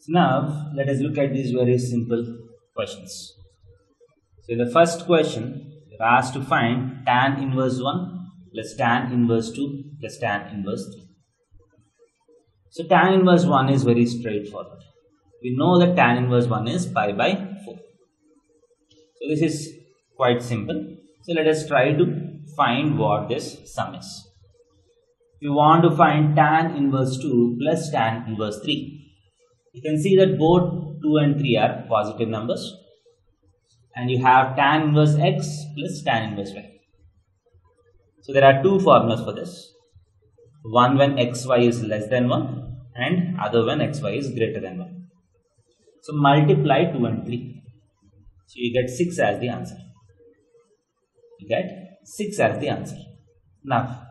So now let us look at these very simple questions. So in the first question, you're asked to find tan inverse 1 plus tan inverse 2 plus tan inverse 3. So tan inverse 1 is very straightforward. We know that tan inverse 1 is pi by 4. So this is quite simple. So let us try to find what this sum is. If you want to find tan inverse 2 plus tan inverse 3, you can see that both 2 and 3 are positive numbers, and you have tan inverse x plus tan inverse y. So there are two formulas for this. One when xy is less than 1 and other when xy is greater than 1. So multiply 2 and 3. So you get 6 as the answer. You get 6 as the answer. Now,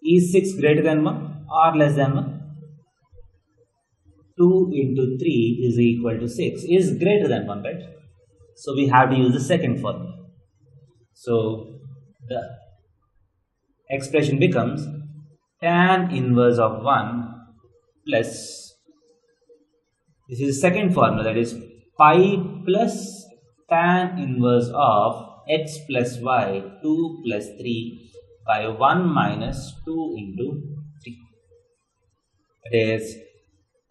is 6 greater than 1 or less than 1? 2 into 3 is equal to 6 is greater than 1, right? So we have to use the second formula. So the expression becomes tan inverse of 1 plus, this is the second formula, that is pi plus tan inverse of x plus y 2 plus 3 by 1 minus 2 into 3. That is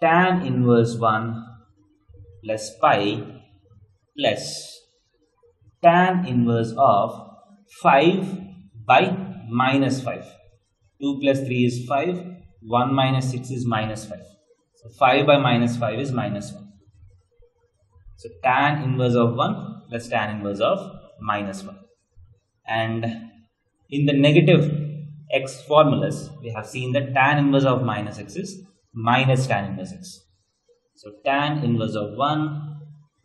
tan inverse 1 plus pi plus tan inverse of 5 by minus 5. 2 plus 3 is 5, 1 minus 6 is minus 5. So 5 by minus 5 is minus 1. So tan inverse of 1 plus tan inverse of minus 1. And in the negative x formulas, we have seen that tan inverse of minus x is minus tan inverse x. So tan inverse of 1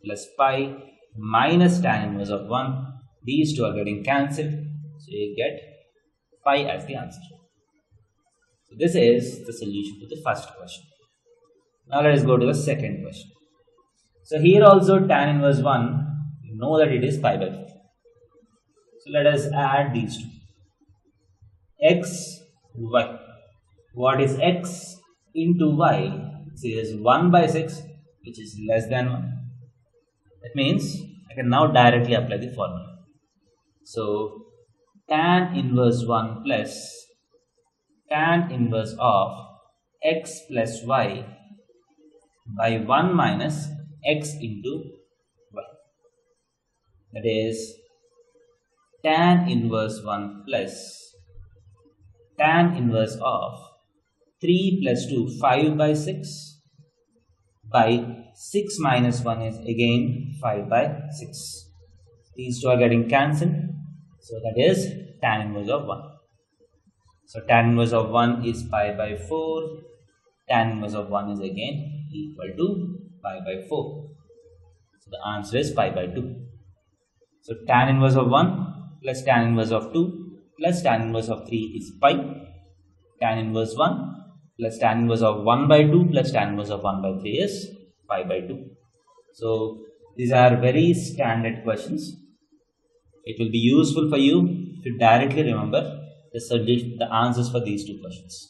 plus pi minus tan inverse of 1, these two are getting cancelled. So you get pi as the answer. So this is the solution to the first question. Now let us go to the second question. So here also tan inverse 1, you know that it is pi by 4. So let us add these two. X, y. What is x into y? It is 1 by 6, which is less than 1. That means I can now directly apply the formula. So tan inverse 1 plus tan inverse of x plus y by 1 minus x into y. That is tan inverse 1 plus tan inverse of 3 plus 2, 5 by 6 by 6 minus 1 is again 5 by 6. These two are getting cancelled. So that is tan inverse of 1. So tan inverse of 1 is pi by 4. Tan inverse of 1 is again equal to pi by 4. So the answer is pi by 2. So tan inverse of 1 plus tan inverse of 2 plus tan inverse of 3 is pi. Tan inverse 1 plus tan inverse of 1 by 2 plus tan inverse of 1 by 3 is pi by 2. So these are very standard questions. It will be useful for you to directly remember the answers for these two questions.